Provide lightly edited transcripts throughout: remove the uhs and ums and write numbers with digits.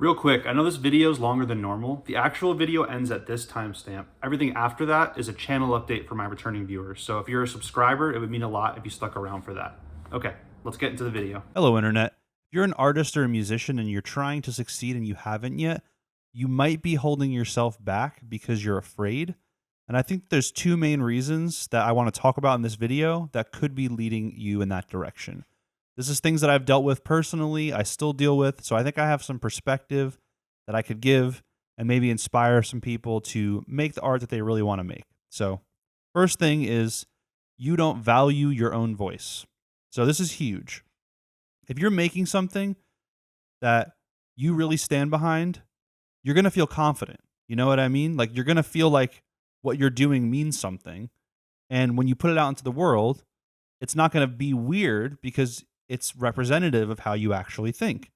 Real quick, I know this video is longer than normal. The actual video ends at this timestamp. Everything after that is a channel update for my returning viewers. So if you're a subscriber, it would mean a lot if you stuck around for that. Okay, let's get into the video. Hello, Internet. If you're an artist or a musician and you're trying to succeed and you haven't yet, you might be holding yourself back because you're afraid. And I think there's two main reasons that I want to talk about in this video that could be leading you in that direction. This is things that I've dealt with personally, I still deal with. So I think I have some perspective that I could give and maybe inspire some people to make the art that they really want to make. So, first thing is you don't value your own voice. So, this is huge. If you're making something that you really stand behind, you're going to feel confident. You know what I mean? Like you're going to feel like what you're doing means something. And when you put it out into the world, it's not going to be weird because it's representative of how you actually think.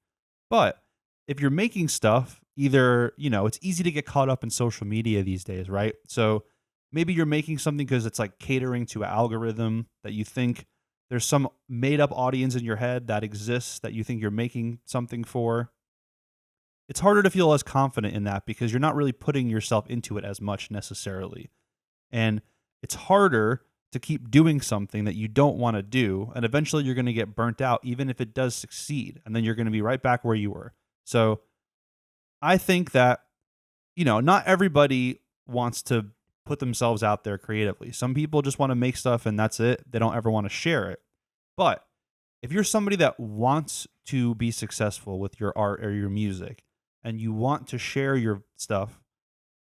But if you're making stuff, either, it's easy to get caught up in social media these days, right? So maybe you're making something because it's like catering to an algorithm that you think there's some made up audience in your head that exists that you think you're making something for. It's harder to feel as confident in that because you're not really putting yourself into it as much necessarily. And it's harder to keep doing something that you don't want to do. And eventually you're going to get burnt out, even if it does succeed. And then you're going to be right back where you were. So I think that, not everybody wants to put themselves out there creatively. Some people just want to make stuff and that's it. They don't ever want to share it. But if you're somebody that wants to be successful with your art or your music and you want to share your stuff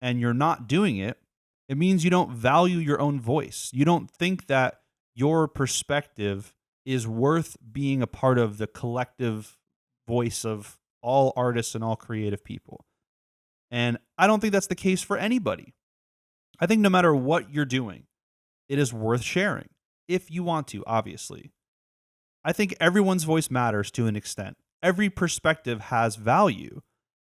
and you're not doing it, it means you don't value your own voice. You don't think that your perspective is worth being a part of the collective voice of all artists and all creative people. And I don't think that's the case for anybody. I think no matter what you're doing, it is worth sharing if you want to, obviously. I think everyone's voice matters to an extent. Every perspective has value.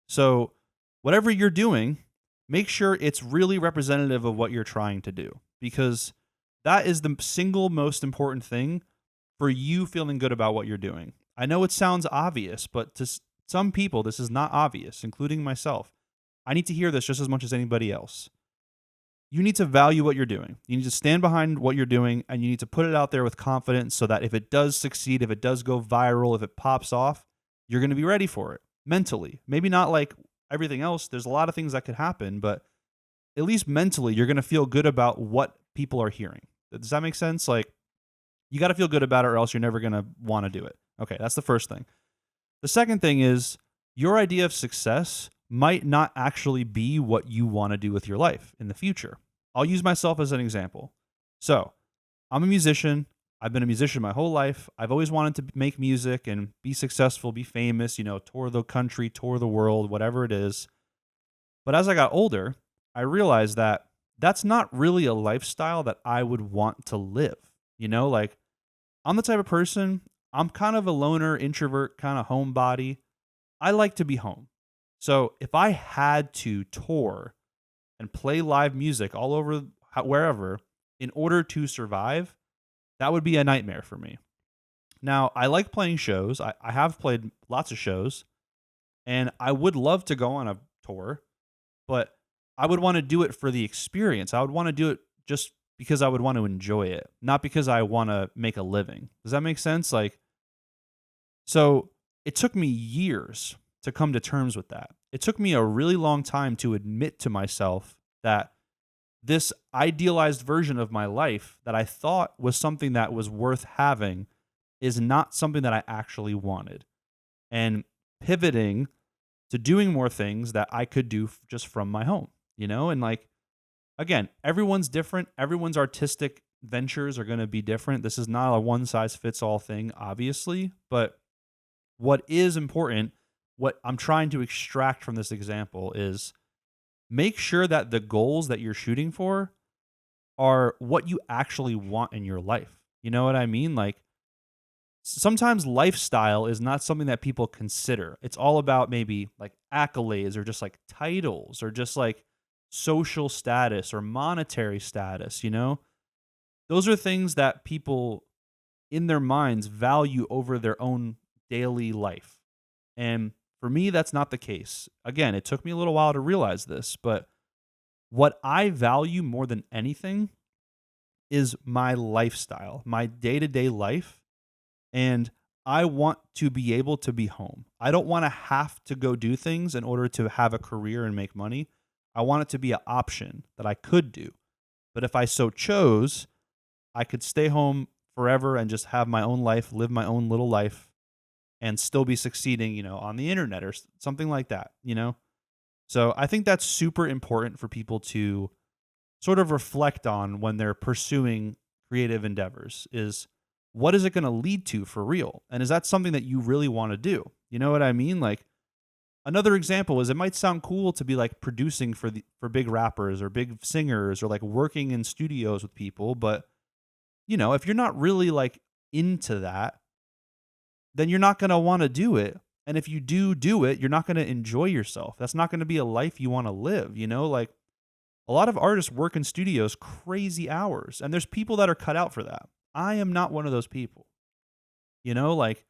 So, whatever you're doing, make sure it's really representative of what you're trying to do because that is the single most important thing for you feeling good about what you're doing. I know it sounds obvious, but to some people, this is not obvious, including myself. I need to hear this just as much as anybody else. You need to value what you're doing. You need to stand behind what you're doing and you need to put it out there with confidence so that if it does succeed, if it does go viral, if it pops off, you're going to be ready for it mentally. Maybe not like everything else. There's a lot of things that could happen, but at least mentally, you're going to feel good about what people are hearing. Does that make sense? Like, you got to feel good about it or else you're never going to want to do it. Okay, that's the first thing. The second thing is your idea of success might not actually be what you want to do with your life in the future. I'll use myself as an example. So, I'm a musician. I've been a musician my whole life. I've always wanted to make music and be successful, be famous, tour the country, tour the world, whatever it is. But as I got older, I realized that that's not really a lifestyle that I would want to live. Like I'm the type of person, I'm kind of a loner, introvert, kind of homebody. I like to be home. So if I had to tour and play live music all over wherever in order to survive, that would be a nightmare for me. Now, I like playing shows. I have played lots of shows, and I would love to go on a tour, but I would want to do it for the experience. I would want to do it just because I would want to enjoy it, not because I want to make a living. Does that make sense? So it took me years to come to terms with that. It took me a really long time to admit to myself that this idealized version of my life that I thought was something that was worth having is not something that I actually wanted. And pivoting to doing more things that I could do just from my home, And again, everyone's different. Everyone's artistic ventures are going to be different. This is not a one size fits all thing, obviously. But what is important, what I'm trying to extract from this example is make sure that the goals that you're shooting for are what you actually want in your life. You know what I mean? Like sometimes lifestyle is not something that people consider. It's all about maybe like accolades or just like titles or just like social status or monetary status. Those are things that people in their minds value over their own daily life. And For me, that's not the case. Again, it took me a little while to realize this, but what I value more than anything is my lifestyle, my day to day life. And I want to be able to be home. I don't want to have to go do things in order to have a career and make money. I want it to be an option that I could do. But if I so chose, I could stay home forever and just have my own life, live my own little life, and still be succeeding, on the internet or something like that. So I think that's super important for people to sort of reflect on when they're pursuing creative endeavors is what is it going to lead to for real? And is that something that you really want to do? You know what I mean? Like another example is it might sound cool to be like producing for big rappers or big singers or like working in studios with people, but if you're not really like into that, then you're not going to want to do it. And if you do it, you're not going to enjoy yourself. That's not going to be a life you want to live, like a lot of artists work in studios crazy hours, and there's people that are cut out for that. I am not one of those people. Like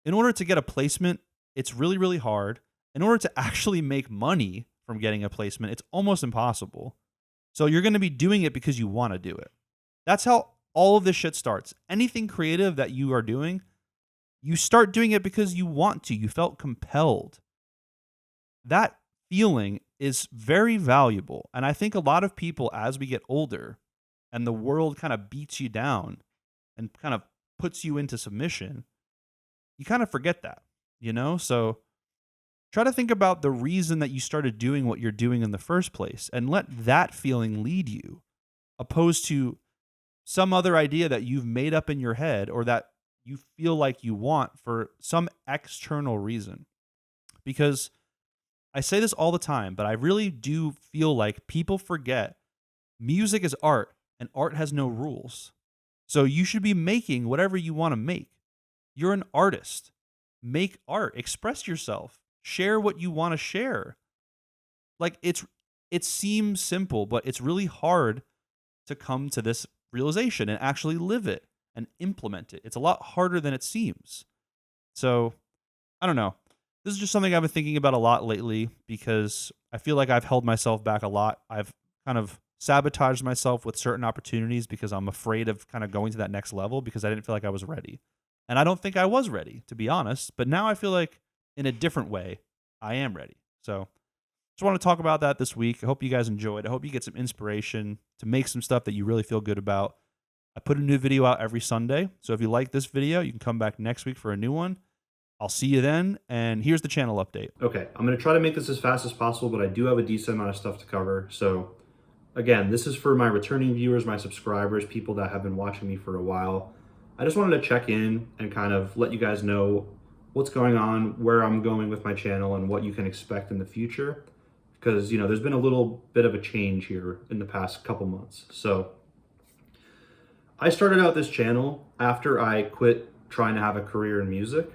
in order to get a placement, it's really, really hard. In order to actually make money from getting a placement, it's almost impossible. So you're going to be doing it because you want to do it. That's how all of this shit starts. Anything creative that you are doing, you start doing it because you want to. You felt compelled. That feeling is very valuable. And I think a lot of people, as we get older and the world kind of beats you down and kind of puts you into submission, you kind of forget that, So try to think about the reason that you started doing what you're doing in the first place and let that feeling lead you, opposed to some other idea that you've made up in your head or that you feel like you want for some external reason. Because I say this all the time, but I really do feel like people forget music is art and art has no rules. So you should be making whatever you want to make. You're an artist. Make art, express yourself, share what you want to share. Like it seems simple, but it's really hard to come to this realization and actually live it and implement it. It's a lot harder than it seems. So, I don't know. This is just something I've been thinking about a lot lately because I feel like I've held myself back a lot. I've kind of sabotaged myself with certain opportunities because I'm afraid of kind of going to that next level because I didn't feel like I was ready. And I don't think I was ready, to be honest. But now I feel like in a different way, I am ready. So just want to talk about that this week. I hope you guys enjoyed. I hope you get some inspiration to make some stuff that you really feel good about. I put a new video out every Sunday. So if you like this video, you can come back next week for a new one. I'll see you then, and here's the channel update. Okay, I'm going to try to make this as fast as possible, but I do have a decent amount of stuff to cover. So again, this is for my returning viewers, my subscribers, people that have been watching me for a while. I just wanted to check in and kind of let you guys know what's going on, where I'm going with my channel, and what you can expect in the future. Because, there's been a little bit of a change here in the past couple months. So I started out this channel after I quit trying to have a career in music.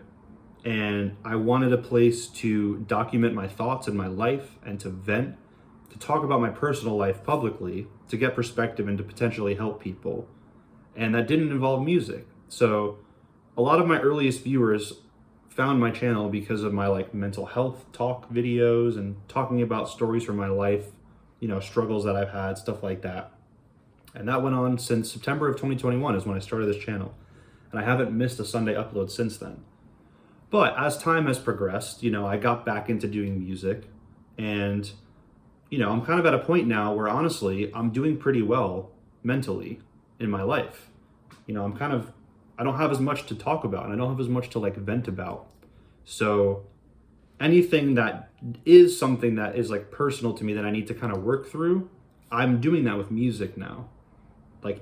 And I wanted a place to document my thoughts and my life and to vent, to talk about my personal life publicly, to get perspective and to potentially help people. And that didn't involve music. So a lot of my earliest viewers found my channel because of my mental health talk videos and talking about stories from my life, struggles that I've had, stuff like that. And that went on since September of 2021 is when I started this channel. And I haven't missed a Sunday upload since then. But as time has progressed, I got back into doing music, and, I'm kind of at a point now where honestly, I'm doing pretty well mentally in my life. I don't have as much to talk about and I don't have as much to vent about. So anything that is something that is personal to me that I need to kind of work through, I'm doing that with music now,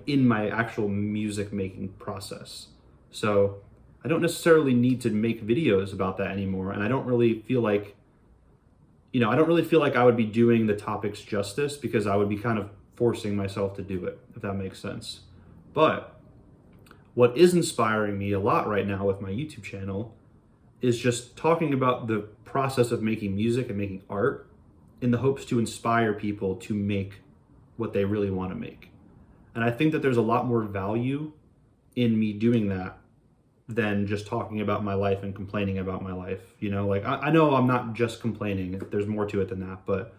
in my actual music making process. So I don't necessarily need to make videos about that anymore. And I don't really feel like, I would be doing the topics justice because I would be kind of forcing myself to do it, if that makes sense. But what is inspiring me a lot right now with my YouTube channel is just talking about the process of making music and making art in the hopes to inspire people to make what they really want to make. And I think that there's a lot more value in me doing that than just talking about my life and complaining about my life. You know, like I know I'm not just complaining, there's more to it than that, but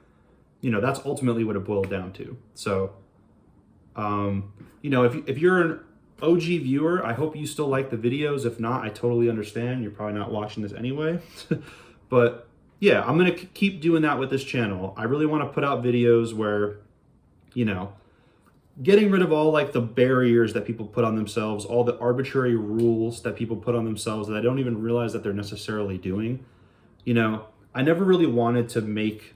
you know, that's ultimately what it boiled down to. So, you know, if you're an OG viewer, I hope you still like the videos. If not, I totally understand. You're probably not watching this anyway. But yeah, I'm going to keep doing that with this channel. I really want to put out videos where, you know, getting rid of all like the barriers that people put on themselves, all the arbitrary rules that people put on themselves that I don't even realize that they're necessarily doing. You know, I never really wanted to make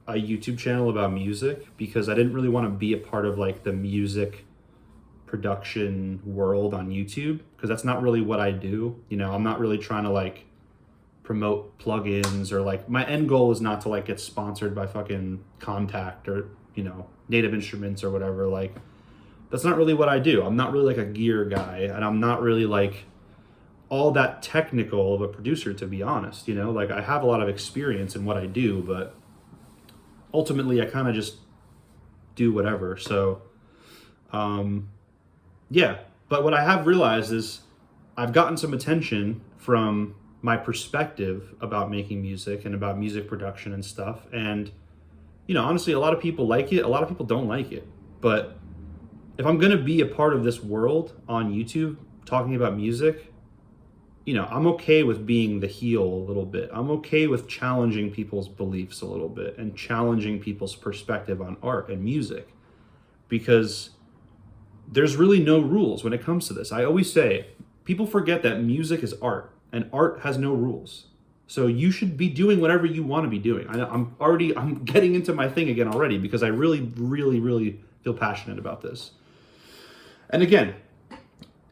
a YouTube channel about music because I didn't really want to be a part of like the music production world on YouTube, because that's not really what I do. You know, I'm not really trying to like promote plugins, or like my end goal is not to like get sponsored by fucking Contact or, you know, Native Instruments or whatever. Like that's not really what I do. I'm not really like a gear guy, and I'm not really like all that technical of a producer, to be honest. You know, like I have a lot of experience in what I do, but ultimately I kind of just do whatever. So yeah, but what I have realized is I've gotten some attention from my perspective about making music and about music production and stuff. And, you know, honestly, a lot of people like it. A lot of people don't like it. But if I'm going to be a part of this world on YouTube talking about music, you know, I'm okay with being the heel a little bit. I'm okay with challenging people's beliefs a little bit and challenging people's perspective on art and music, because there's really no rules when it comes to this. I always say, people forget that music is art and art has no rules. So you should be doing whatever you want to be doing. I'm getting into my thing again already because I really, really, really feel passionate about this. And again,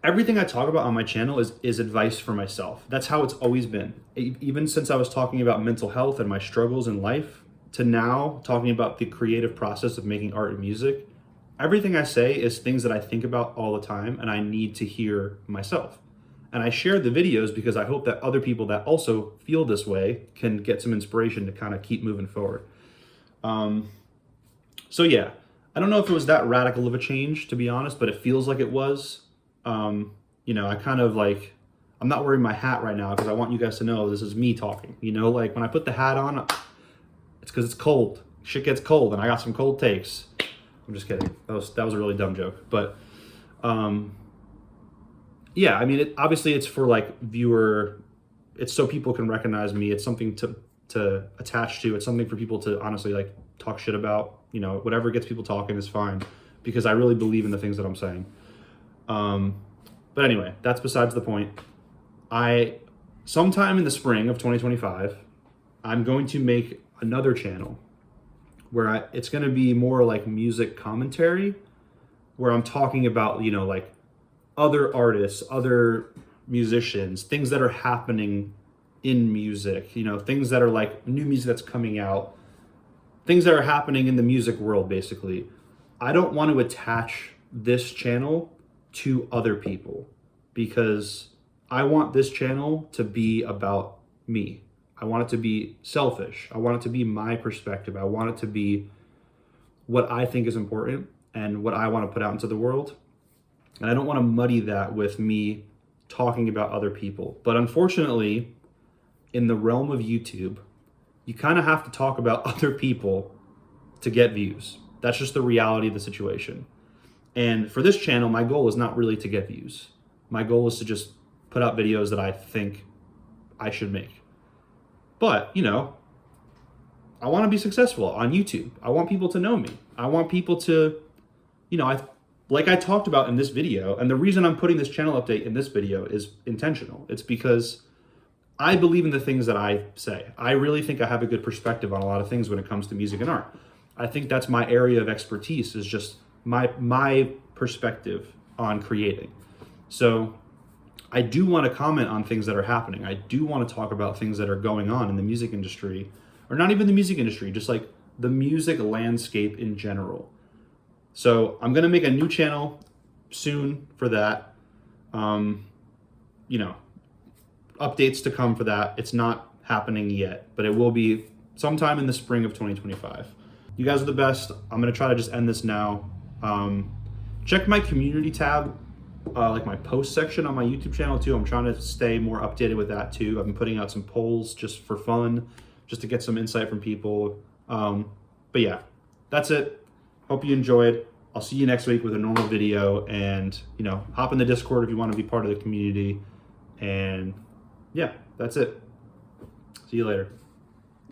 everything I talk about on my channel is advice for myself. That's how it's always been. Even since I was talking about mental health and my struggles in life, to now talking about the creative process of making art and music, everything I say is things that I think about all the time and I need to hear myself. And I share the videos because I hope that other people that also feel this way can get some inspiration to kind of keep moving forward. So yeah, I don't know if it was that radical of a change, to be honest, but it feels like it was. You know, I kind of like, I'm not wearing my hat right now because I want you guys to know this is me talking. You know, like when I put the hat on, it's because it's cold. Shit gets cold and I got some cold takes. I'm just kidding. That was a really dumb joke. But yeah, I mean, obviously it's for like it's so people can recognize me. It's something to attach to. It's something for people to honestly like talk shit about. You know, whatever gets people talking is fine, because I really believe in the things that I'm saying. But anyway, that's besides the point. Sometime in the spring of 2025, I'm going to make another channel where it's going to be more like music commentary, where I'm talking about, you know, like other artists, other musicians, things that are happening in music, you know, things that are like new music that's coming out, things that are happening in the music world, basically. I don't want to attach this channel to other people because I want this channel to be about me. I want it to be selfish. I want it to be my perspective. I want it to be what I think is important and what I want to put out into the world. And I don't want to muddy that with me talking about other people. But unfortunately, in the realm of YouTube, you kind of have to talk about other people to get views. That's just the reality of the situation. And for this channel, my goal is not really to get views. My goal is to just put out videos that I think I should make. But, you know, I want to be successful on YouTube. I want people to know me. I want people to, you know, like I talked about in this video, and the reason I'm putting this channel update in this video is intentional. It's because I believe in the things that I say. I really think I have a good perspective on a lot of things when it comes to music and art. I think that's my area of expertise, is just my perspective on creating. So I do want to comment on things that are happening. I do want to talk about things that are going on in the music industry, or not even the music industry, just like the music landscape in general. So I'm going to make a new channel soon for that. You know, updates to come for that. It's not happening yet, but it will be sometime in the spring of 2025. You guys are the best. I'm going to try to just end this now. Check my community tab like my post section on my YouTube channel too. I'm trying to stay more updated with that too. I've been putting out some polls just for fun, just to get some insight from people. But yeah, that's it. Hope you enjoyed. I'll see you next week with a normal video, and you know, hop in the Discord if you want to be part of the community. And yeah, that's it. See you later.